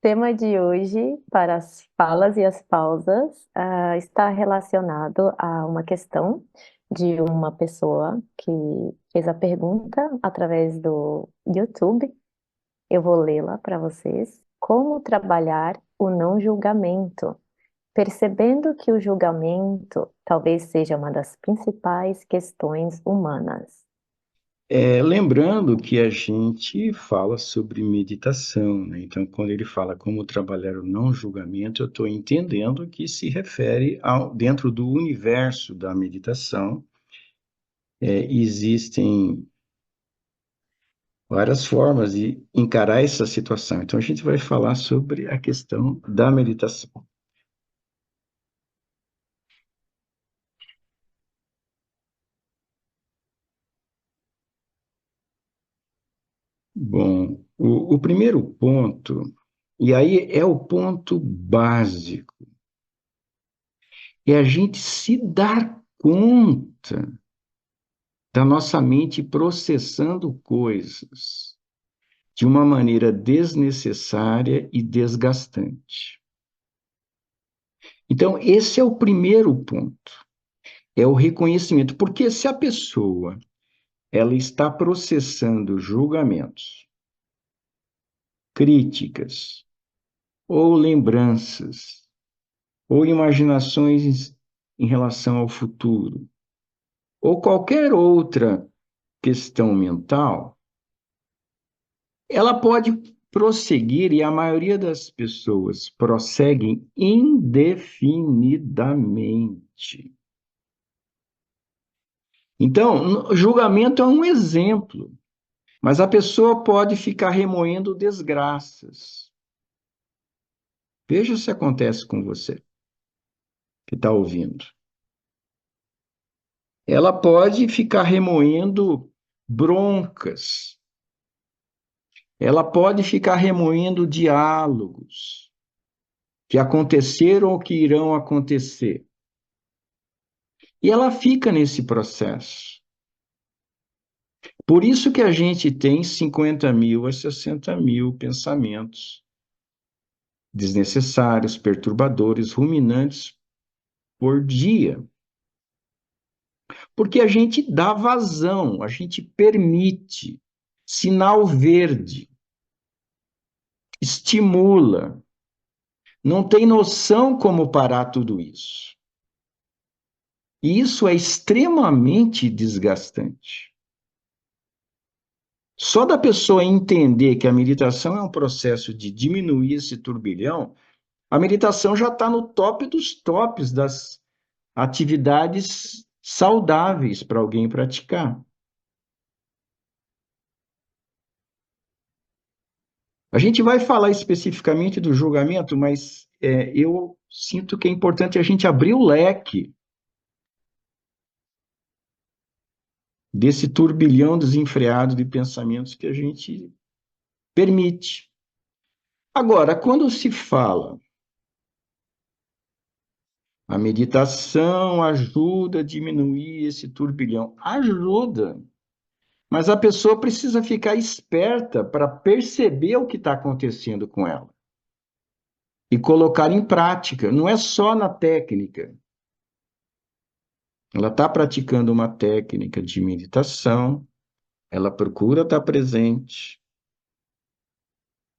Tema de hoje, para as falas e as pausas, está relacionado a uma questão de uma pessoa que fez a pergunta através do YouTube. Eu vou lê-la para vocês. Como trabalhar o não julgamento? Percebendo que o julgamento talvez seja uma das principais questões humanas. Lembrando que a gente fala sobre meditação, né? Então, quando ele fala como trabalhar o não julgamento, eu estou entendendo que se refere dentro do universo da meditação, existem várias formas de encarar essa situação. Então, a gente vai falar sobre a questão da meditação. Bom, o primeiro ponto, e aí é o ponto básico, é a gente se dar conta da nossa mente processando coisas de uma maneira desnecessária e desgastante. Então, esse é o primeiro ponto, é o reconhecimento, porque se a pessoa ela está processando julgamentos, críticas, ou lembranças, ou imaginações em relação ao futuro, ou qualquer outra questão mental, ela pode prosseguir, e a maioria das pessoas prosseguem indefinidamente. Então, julgamento é um exemplo, mas a pessoa pode ficar remoendo desgraças. Veja se acontece com você que está ouvindo. Ela pode ficar remoendo broncas, ela pode ficar remoendo diálogos que aconteceram ou que irão acontecer. E ela fica nesse processo. Por isso que a gente tem 50 mil a 60 mil pensamentos desnecessários, perturbadores, ruminantes por dia. Porque a gente dá vazão, a gente permite, sinal verde, estimula, não tem noção como parar tudo isso. E isso é extremamente desgastante. Só da pessoa entender que a meditação é um processo de diminuir esse turbilhão, a meditação já está no top dos tops das atividades saudáveis para alguém praticar. A gente vai falar especificamente do julgamento, mas eu sinto que é importante a gente abrir o leque desse turbilhão desenfreado de pensamentos que a gente permite. Agora, quando se fala a meditação ajuda a diminuir esse turbilhão, ajuda, mas a pessoa precisa ficar esperta para perceber o que está acontecendo com ela e colocar em prática. Não é só na técnica. Ela está praticando uma técnica de meditação, ela procura estar presente,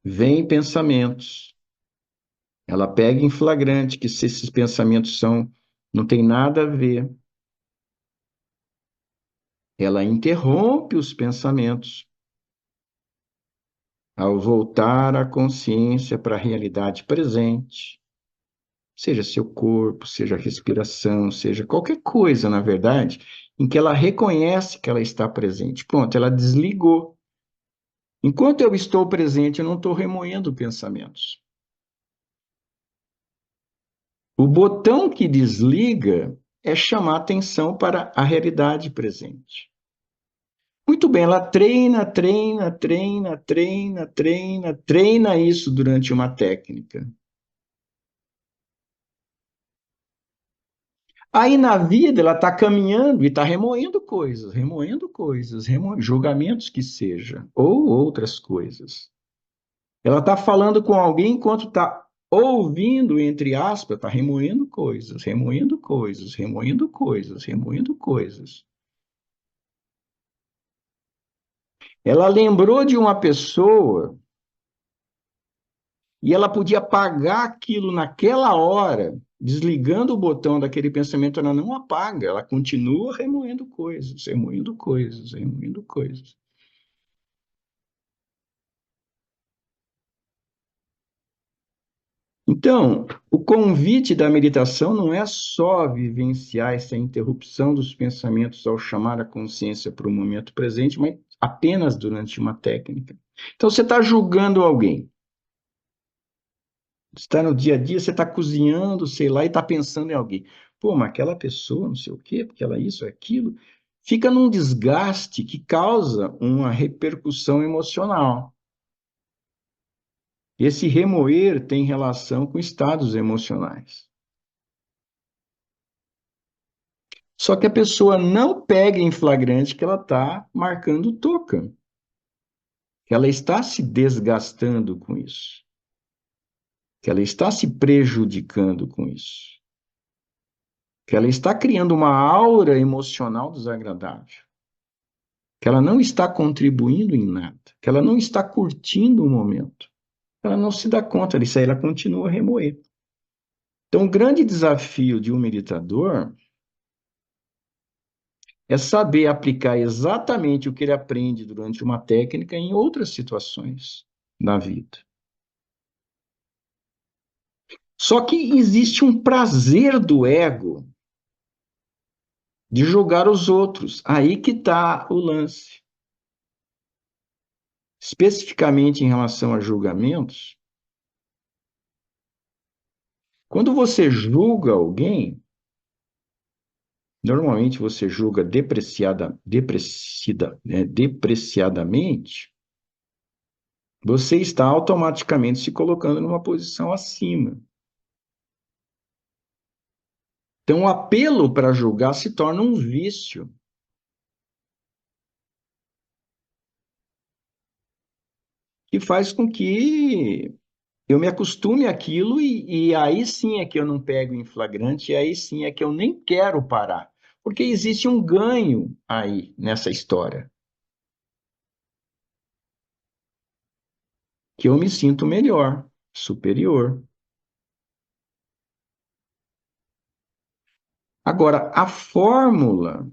vem pensamentos, ela pega em flagrante que se esses pensamentos não tem nada a ver, ela interrompe os pensamentos ao voltar a consciência para a realidade presente, seja seu corpo, seja a respiração, seja qualquer coisa, na verdade, em que ela reconhece que ela está presente. Pronto, ela desligou. Enquanto eu estou presente, eu não estou remoendo pensamentos. O botão que desliga é chamar atenção para a realidade presente. Muito bem, ela treina, treina, treina, treina, treina, treina isso durante uma técnica. Aí na vida ela está caminhando e está remoendo coisas, julgamentos que seja, ou outras coisas. Ela está falando com alguém enquanto está ouvindo, entre aspas, está remoendo coisas, remoendo coisas, remoendo coisas, remoendo coisas. Ela lembrou de uma pessoa e ela podia apagar aquilo naquela hora, desligando o botão daquele pensamento, ela não apaga, ela continua remoendo coisas, remoendo coisas, remoendo coisas. Então, o convite da meditação não é só vivenciar essa interrupção dos pensamentos ao chamar a consciência para o momento presente, mas apenas durante uma técnica. Então, você está julgando alguém, está no dia a dia, você está cozinhando, sei lá, e está pensando em alguém. Pô, mas aquela pessoa, não sei o quê, porque ela isso, aquilo, fica num desgaste que causa uma repercussão emocional. Esse remoer tem relação com estados emocionais. Só que a pessoa não pega em flagrante que ela está marcando toca, que ela está se desgastando com isso, que ela está se prejudicando com isso, que ela está criando uma aura emocional desagradável, que ela não está contribuindo em nada, que ela não está curtindo o momento. Ela não se dá conta disso aí, ela continua a remoer. Então, o grande desafio de um meditador é saber aplicar exatamente o que ele aprende durante uma técnica em outras situações na vida. Só que existe um prazer do ego de julgar os outros. Aí que está o lance. Especificamente em relação a julgamentos, quando você julga alguém, normalmente você julga depreciadamente, você está automaticamente se colocando numa posição acima. Então, o apelo para julgar se torna um vício. Que faz com que eu me acostume àquilo e aí sim é que eu não pego em flagrante, e aí sim é que eu nem quero parar. Porque existe um ganho aí nessa história, que eu me sinto melhor, superior. Agora, a fórmula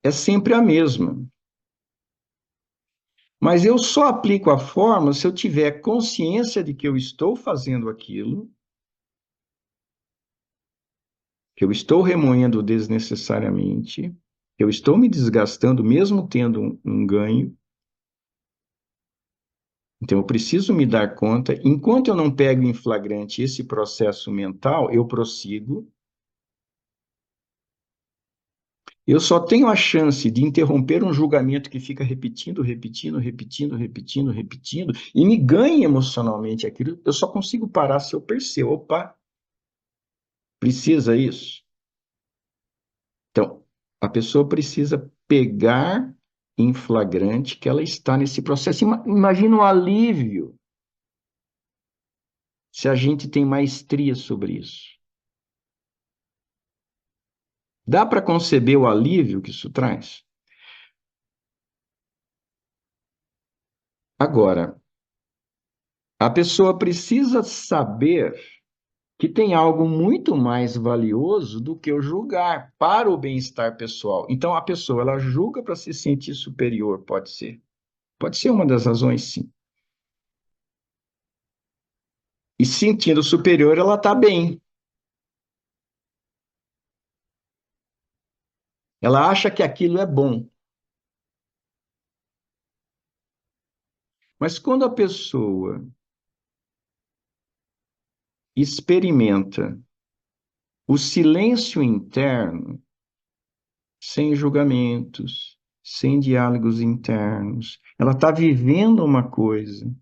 é sempre a mesma, mas eu só aplico a fórmula se eu tiver consciência de que eu estou fazendo aquilo, que eu estou remoendo desnecessariamente, que eu estou me desgastando mesmo tendo um ganho. Então, eu preciso me dar conta, enquanto eu não pego em flagrante esse processo mental, eu prossigo. Eu só tenho a chance de interromper um julgamento que fica repetindo, repetindo, repetindo, repetindo, repetindo, e me ganha emocionalmente aquilo. Eu só consigo parar se eu percebo, opa, precisa isso? Então, a pessoa precisa pegar em flagrante que ela está nesse processo. Imagina o alívio se a gente tem maestria sobre isso. Dá para conceber o alívio que isso traz? Agora, a pessoa precisa saber que tem algo muito mais valioso do que o julgar para o bem-estar pessoal. Então, a pessoa, ela julga para se sentir superior, pode ser. Pode ser uma das razões, sim. E sentindo superior, ela está bem. Ela acha que aquilo é bom. Mas quando a pessoa experimenta o silêncio interno, sem julgamentos, sem diálogos internos, ela está vivendo uma coisa,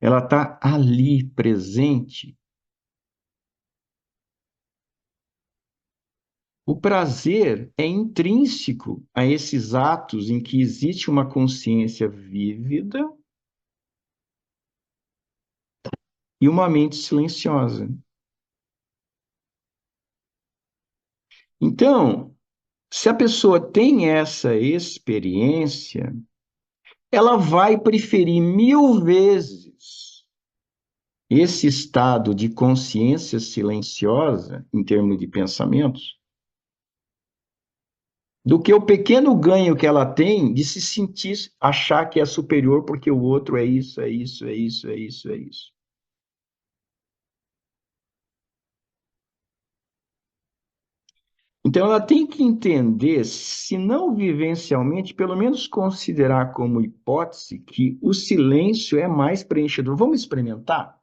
ela está ali presente. O prazer é intrínseco a esses atos em que existe uma consciência vívida e uma mente silenciosa. Então, se a pessoa tem essa experiência, ela vai preferir 1000 vezes esse estado de consciência silenciosa, em termos de pensamentos, do que o pequeno ganho que ela tem de se sentir, achar que é superior porque o outro é isso, é isso, é isso, é isso, é isso. Então, ela tem que entender, se não vivencialmente, pelo menos considerar como hipótese que o silêncio é mais preenchedor. Vamos experimentar?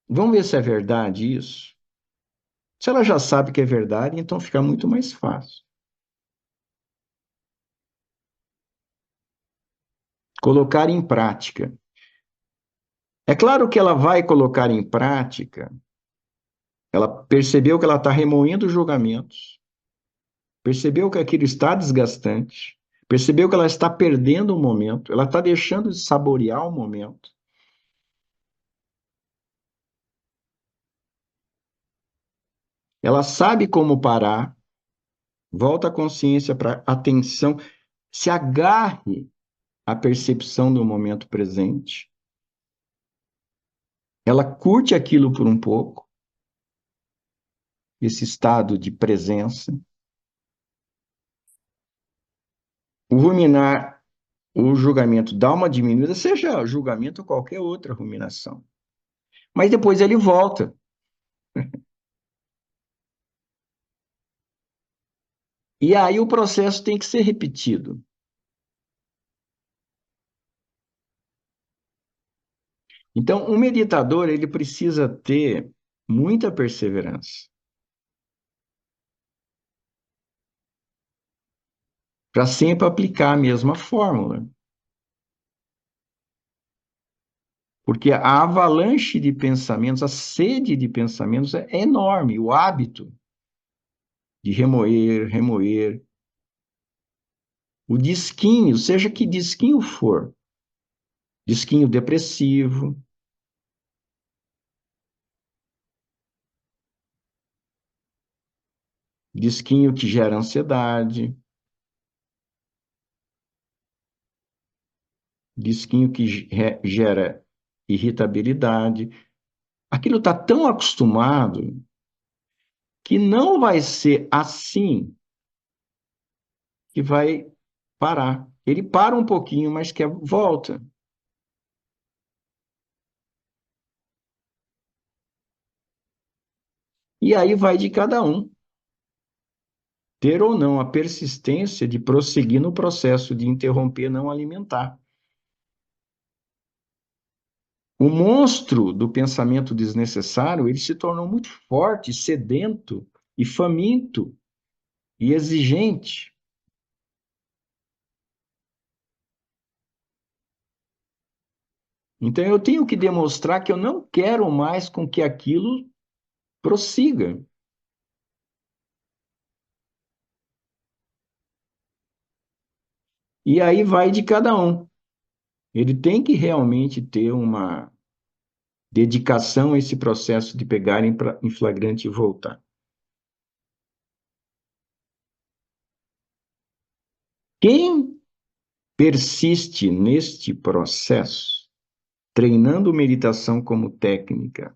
Vamos ver se é verdade isso? Se ela já sabe que é verdade, então fica muito mais fácil. Colocar em prática. É claro que ela vai colocar em prática, ela percebeu que ela está remoendo julgamentos, percebeu que aquilo está desgastante, percebeu que ela está perdendo o momento, ela está deixando de saborear o momento. Ela sabe como parar, volta a consciência para atenção, se agarre à percepção do momento presente. Ela curte aquilo por um pouco, esse estado de presença. O ruminar, o julgamento dá uma diminuída, seja julgamento ou qualquer outra ruminação. Mas depois ele volta. E aí o processo tem que ser repetido. Então, o meditador, ele precisa ter muita perseverança para sempre aplicar a mesma fórmula. Porque a avalanche de pensamentos, a sede de pensamentos é enorme, o hábito de remoer, remoer, o disquinho, seja que disquinho for, disquinho depressivo, disquinho que gera ansiedade, disquinho que gera irritabilidade. Aquilo está tão acostumado que não vai ser assim que vai parar. Ele para um pouquinho, mas quer volta. E aí vai de cada um ter ou não a persistência de prosseguir no processo de interromper, não alimentar. O monstro do pensamento desnecessário, ele se tornou muito forte, sedento e faminto e exigente. Então eu tenho que demonstrar que eu não quero mais com que aquilo prossiga. E aí vai de cada um. Ele tem que realmente ter uma dedicação a esse processo de pegar em flagrante e voltar. Quem persiste neste processo, treinando meditação como técnica,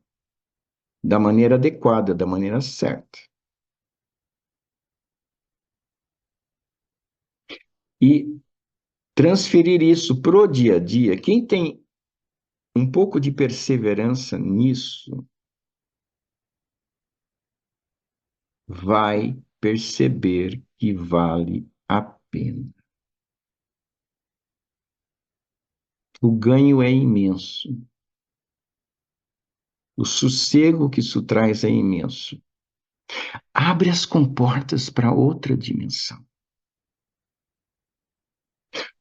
da maneira adequada, da maneira certa, e transferir isso para o dia a dia, quem tem um pouco de perseverança nisso, vai perceber que vale a pena. O ganho é imenso. O sossego que isso traz é imenso. Abre as comportas para outra dimensão.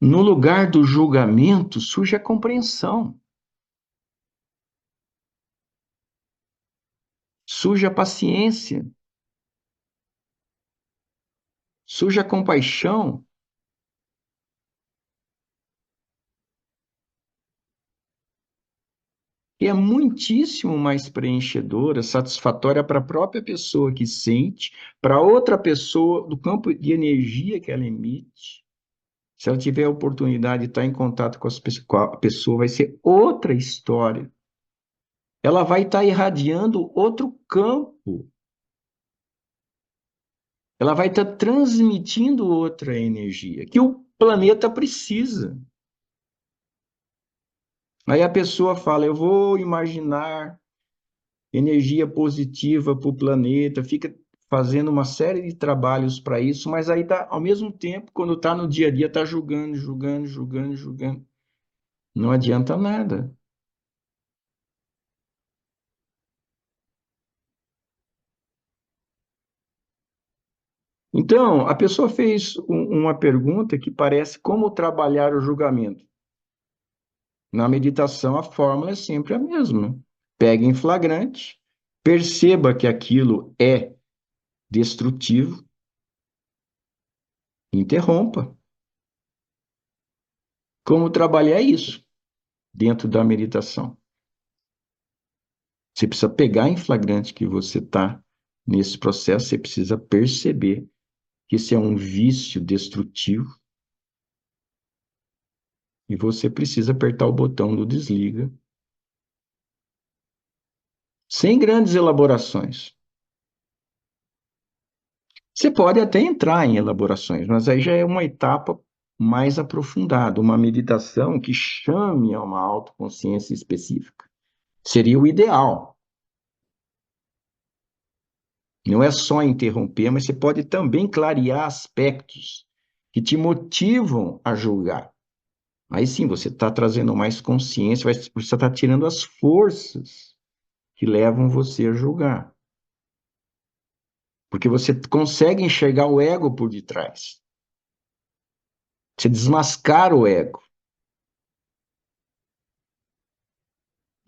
No lugar do julgamento surge a compreensão, surge a paciência, surge a compaixão. E é muitíssimo mais preenchedora, satisfatória para a própria pessoa que sente, para outra pessoa, do campo de energia que ela emite. Se ela tiver a oportunidade de estar em contato com a pessoa, vai ser outra história. Ela vai estar irradiando outro campo. Ela vai estar transmitindo outra energia que o planeta precisa. Aí a pessoa fala: eu vou imaginar energia positiva para o planeta, fica fazendo uma série de trabalhos para isso, mas aí tá, ao mesmo tempo, quando está no dia a dia, está julgando, julgando, julgando, julgando. Não adianta nada. Então, a pessoa fez uma pergunta que parece como trabalhar o julgamento. Na meditação, a fórmula é sempre a mesma. Pegue em flagrante, perceba que aquilo é destrutivo, interrompa. Como trabalhar isso dentro da meditação? Você precisa pegar em flagrante que você está nesse processo, você precisa perceber que esse é um vício destrutivo e você precisa apertar o botão do desliga, sem grandes elaborações. Você pode até entrar em elaborações, mas aí já é uma etapa mais aprofundada, uma meditação que chame a uma autoconsciência específica. Seria o ideal. Não é só interromper, mas você pode também clarear aspectos que te motivam a julgar. Aí sim, você está trazendo mais consciência, você está tirando as forças que levam você a julgar. Porque você consegue enxergar o ego por detrás. Você desmascara o ego.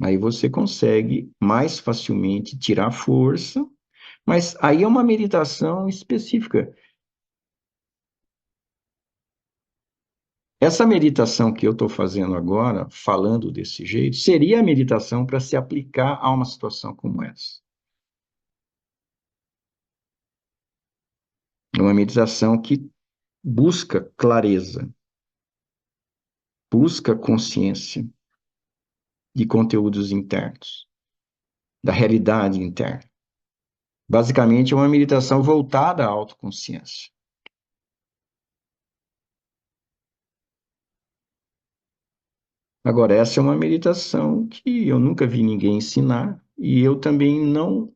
Aí você consegue mais facilmente tirar força, mas aí é uma meditação específica. Essa meditação que eu estou fazendo agora, falando desse jeito, seria a meditação para se aplicar a uma situação como essa. É uma meditação que busca clareza, busca consciência de conteúdos internos, da realidade interna. Basicamente, é uma meditação voltada à autoconsciência. Agora, essa é uma meditação que eu nunca vi ninguém ensinar e eu também não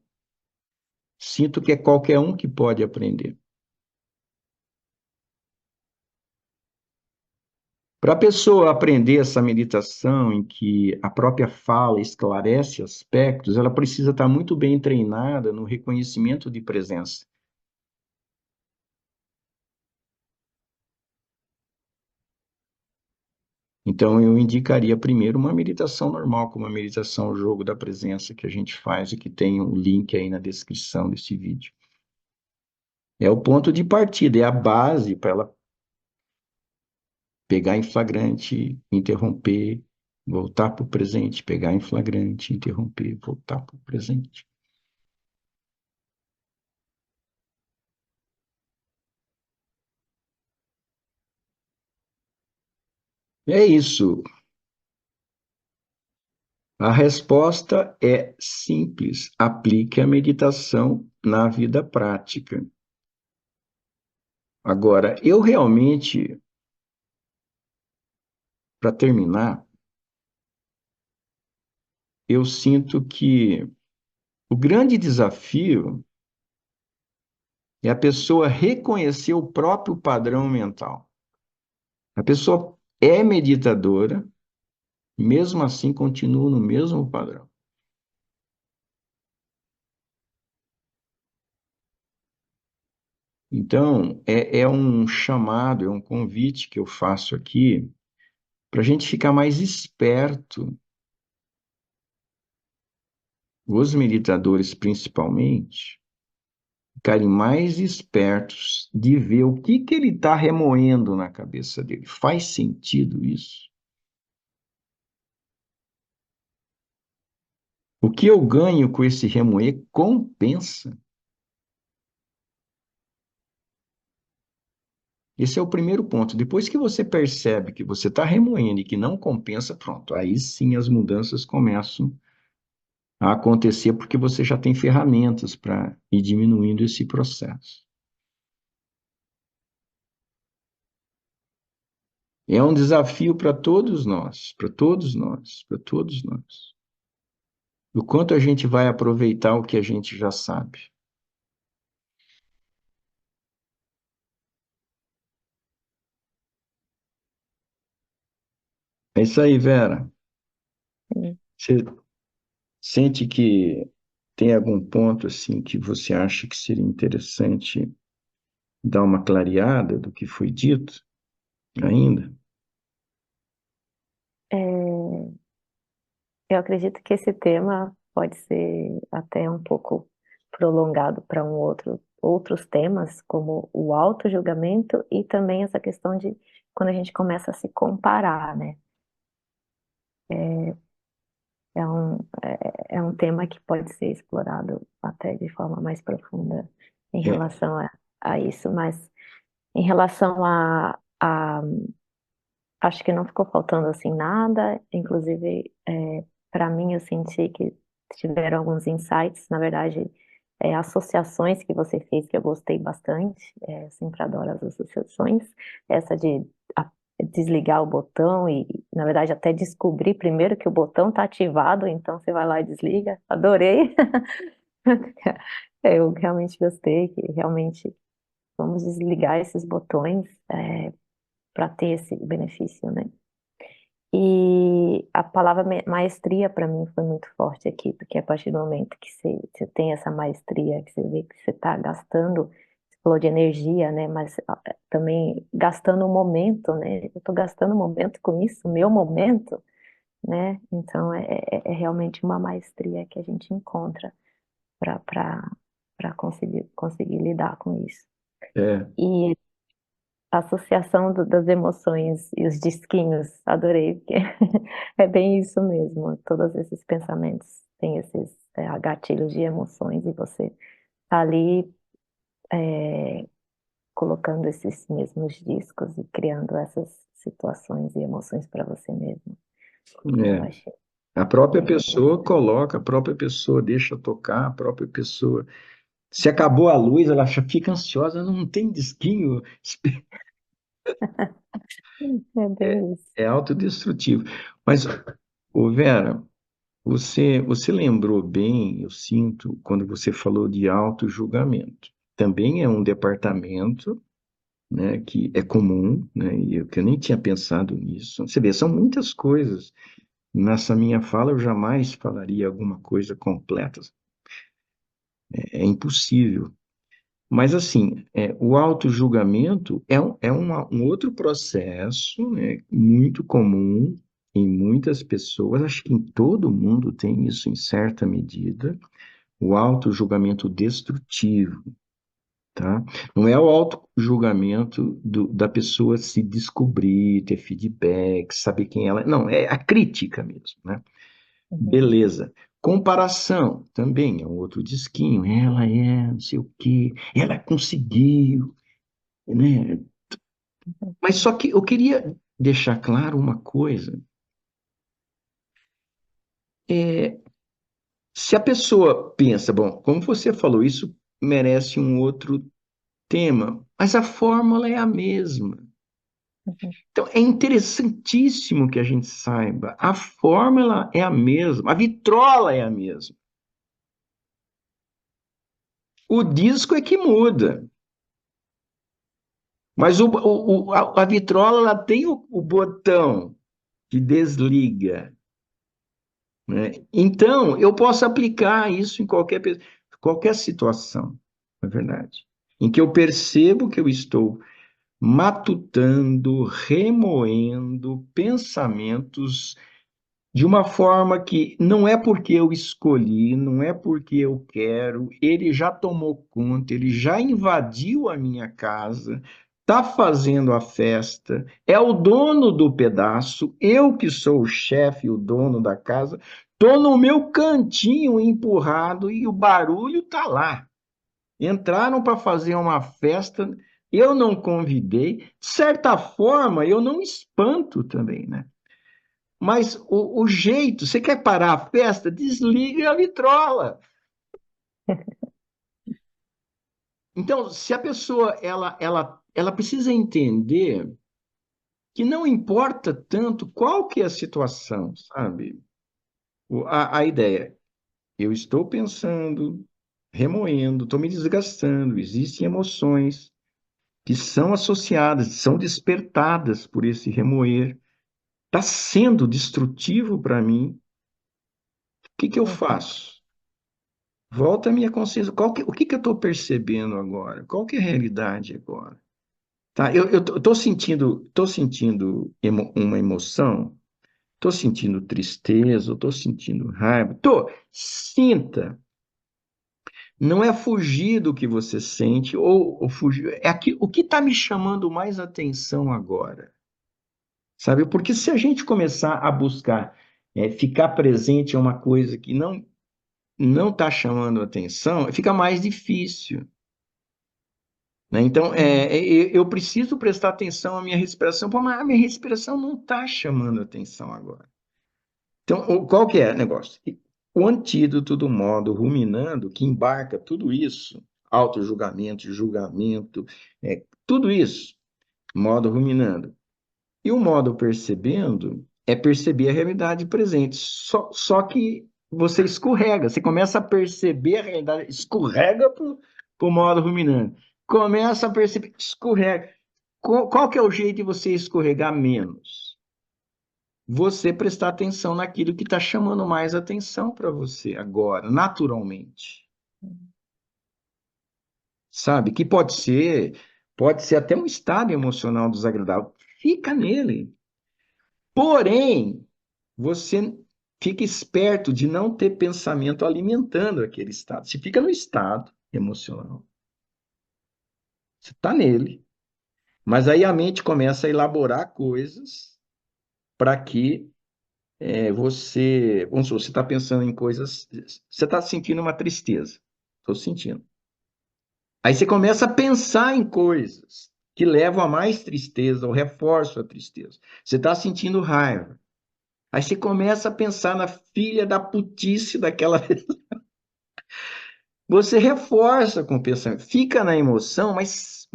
sinto que é qualquer um que pode aprender. Para a pessoa aprender essa meditação, em que a própria fala esclarece aspectos, ela precisa estar muito bem treinada no reconhecimento de presença. Então, eu indicaria primeiro uma meditação normal, como a meditação o jogo da presença que a gente faz e que tem um link aí na descrição desse vídeo. É o ponto de partida, é a base para ela pegar em flagrante, interromper, voltar para o presente, pegar em flagrante, interromper, voltar para o presente. É isso. A resposta é simples. Aplique a meditação na vida prática. Agora, eu realmente, para terminar, eu sinto que o grande desafio é a pessoa reconhecer o próprio padrão mental. A pessoa é meditadora, mesmo assim continua no mesmo padrão. Então, é um chamado, é um convite que eu faço aqui para a gente ficar mais esperto, os meditadores principalmente, ficarem mais espertos de ver o que ele está remoendo na cabeça dele. Faz sentido isso? O que eu ganho com esse remoer compensa? Esse é o primeiro ponto. Depois que você percebe que você está remoendo e que não compensa, pronto. Aí sim as mudanças começam a acontecer porque você já tem ferramentas para ir diminuindo esse processo. É um desafio para todos nós, para todos nós, para todos nós. O quanto a gente vai aproveitar o que a gente já sabe. É isso aí, Vera. Sim. Você sente que tem algum ponto assim que você acha que seria interessante dar uma clareada do que foi dito ainda? É, eu acredito que esse tema pode ser até um pouco prolongado para outros temas, como o auto-julgamento e também essa questão de quando a gente começa a se comparar, né? É um, é um tema que pode ser explorado até de forma mais profunda em É, relação a isso, mas em relação a acho que não ficou faltando assim nada, inclusive para mim eu senti que tiveram alguns insights, na verdade, associações que você fez que eu gostei bastante, sempre adoro as associações, essa de desligar o botão e, na verdade, até descobrir primeiro que o botão está ativado, então você vai lá e desliga, adorei. Eu realmente gostei, que realmente vamos desligar esses botões para ter esse benefício, né? E a palavra maestria para mim foi muito forte aqui, porque a partir do momento que você tem essa maestria, que você vê que você está gastando, você falou de energia, né? Mas também gastando o momento, né? Eu estou gastando o momento com isso, meu momento, né? Então é realmente uma maestria que a gente encontra para conseguir lidar com isso. é, E a associação das emoções e os disquinhos, adorei, porque é bem isso mesmo. Todos esses pensamentos têm esses gatilhos de emoções e você tá ali colocando esses mesmos discos e criando essas situações e emoções para você mesmo. Eu é. achei A própria bem pessoa interessante. coloca, a própria pessoa deixa tocar, a própria pessoa. Se acabou a luz, ela já fica ansiosa, não tem disquinho. É bem isso. É autodestrutivo. Mas, ô Vera, você lembrou bem, eu sinto, quando você falou de auto-julgamento. Também é um departamento, né, que é comum, né, e que eu nem tinha pensado nisso. Você vê, são muitas coisas. Nessa minha fala, eu jamais falaria alguma coisa completa. É impossível. Mas, assim, o auto-julgamento um outro processo, né, muito comum em muitas pessoas, acho que em todo mundo tem isso em certa medida, o auto-julgamento destrutivo, tá? Não é o auto-julgamento da pessoa se descobrir, ter feedback, saber quem ela é. Não, é a crítica mesmo, né? Uhum, Beleza. Comparação também é um outro disquinho. Ela é não sei o quê, ela conseguiu, né? uhum, Mas só que eu queria deixar claro uma coisa. É, se a pessoa pensa, bom, como você falou, isso merece um outro tema, mas a fórmula é a mesma. uhum, Então, é interessantíssimo que a gente saiba, a fórmula é a mesma, a vitrola é a mesma. O disco é que muda. Mas a vitrola ela tem o botão que desliga, né? Então, eu posso aplicar isso em qualquer situação, na verdade, em que eu percebo que eu estou matutando, remoendo pensamentos de uma forma que não é porque eu escolhi, não é porque eu quero, ele já tomou conta, ele já invadiu a minha casa, está fazendo a festa, é o dono do pedaço, eu que sou o chefe, o dono da casa, Tô no meu cantinho empurrado e o barulho tá lá. Entraram para fazer uma festa, eu não convidei. De certa forma, eu não espanto também, né? Mas o jeito, você quer parar a festa? Desliga a vitrola. Então, se a pessoa ela precisa entender que não importa tanto qual que é a situação, sabe? A ideia, eu estou pensando, remoendo, estou me desgastando, existem emoções que são associadas, são despertadas por esse remoer. Está sendo destrutivo para mim. O que que eu Uhum. faço? Volta a minha consciência. O que que eu estou percebendo agora? Qual que é a realidade agora? Tá? Eu tô sentindo uma emoção, tô sentindo tristeza, tô sentindo raiva. Sinta. Não é fugir do que você sente ou fugir. É aqui, o que está me chamando mais atenção agora? Sabe? Porque se a gente começar a buscar ficar presente é uma coisa que não está chamando atenção, fica mais difícil. Né? Então, Uhum. eu preciso prestar atenção à minha respiração. Pô, mas a minha respiração não está chamando atenção agora. Então, qual que é o negócio? O antídoto do modo ruminando, que embarca tudo isso, auto-julgamento, julgamento, tudo isso, modo ruminando. E o modo percebendo é perceber a realidade presente. Só que você escorrega, você começa a perceber a realidade, escorrega para o modo ruminante. Começa a perceber, escorrega. Qual que é o jeito de você escorregar menos? Você prestar atenção naquilo que está chamando mais atenção para você agora, naturalmente. Sabe? Que pode ser até um estado emocional desagradável. Fica nele. Porém, você fica esperto de não ter pensamento alimentando aquele estado. Você fica no estado emocional. Você está nele. Mas aí a mente começa a elaborar coisas para que vamos supor, você está pensando em coisas. Você está sentindo uma tristeza. Estou sentindo. Aí você começa a pensar em coisas que levam a mais tristeza ou reforçam a tristeza. Você está sentindo raiva. Aí você começa a pensar na filha da putice daquela. Você reforça com o pensamento, fica na emoção, mas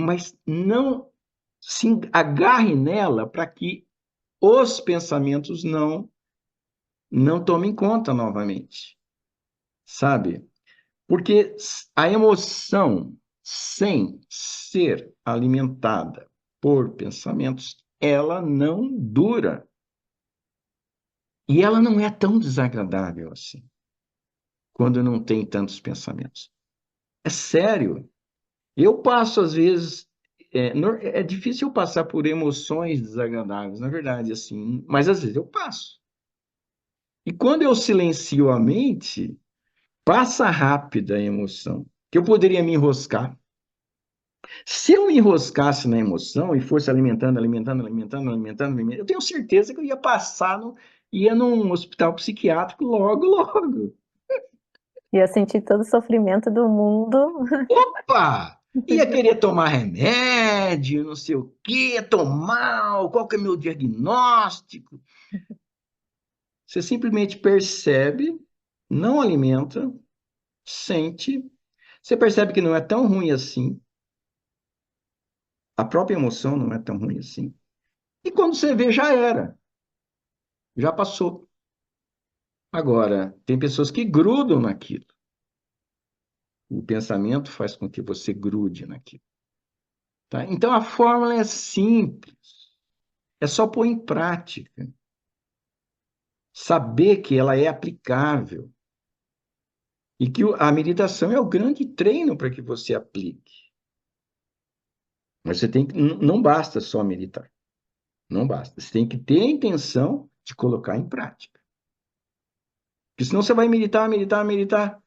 não se agarre nela para que os pensamentos não tomem conta novamente, sabe? Porque a emoção, sem ser alimentada por pensamentos, ela não dura. E ela não é tão desagradável assim, quando não tem tantos pensamentos. É sério. Eu passo, às vezes, é difícil eu passar por emoções desagradáveis, na verdade, assim, mas às vezes eu passo. E quando eu silencio a mente, passa rápida a emoção, que eu poderia me enroscar. Se eu me enroscasse na emoção e fosse alimentando, alimentando, alimentando, alimentando, alimentando, eu tenho certeza que eu ia passar, ia num hospital psiquiátrico logo, logo. Ia sentir todo o sofrimento do mundo. Opa! Ia querer tomar remédio, não sei o quê, tomar, qual que é meu diagnóstico? Você simplesmente percebe, não alimenta, sente, você percebe que não é tão ruim assim, a própria emoção não é tão ruim assim. E quando você vê, já era, já passou. Agora, tem pessoas que grudam naquilo. O pensamento faz com que você grude naquilo. Tá? Então a fórmula é simples, é só pôr em prática. Saber que ela é aplicável e que a meditação é o grande treino para que você aplique. Mas você tem que, não basta só meditar, não basta. Você tem que ter a intenção de colocar em prática. Porque senão você vai meditar, meditar, meditar,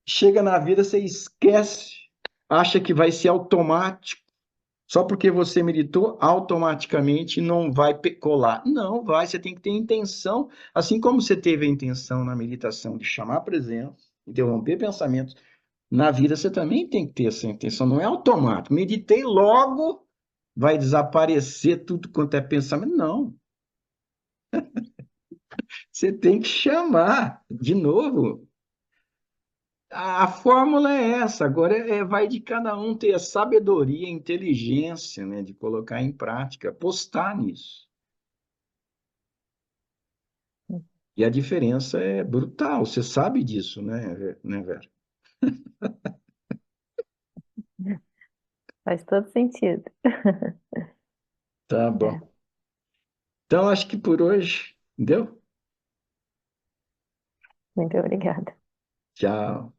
chega na vida, você esquece, acha que vai ser automático, Só porque você meditou, automaticamente não vai colar. Não vai, você tem que ter intenção. Assim como você teve a intenção na meditação de chamar a presença, interromper pensamentos, na vida você também tem que ter essa intenção. Não é automático. Meditei logo, vai desaparecer tudo quanto é pensamento. Não. Você tem que chamar de novo. A fórmula é essa. Agora vai de cada um ter a sabedoria, a inteligência, né, de colocar em prática, apostar nisso. E a diferença é brutal, você sabe disso, né, Vera? Faz todo sentido. Tá É, bom. Então, acho que por hoje, deu? muito obrigada. Tchau.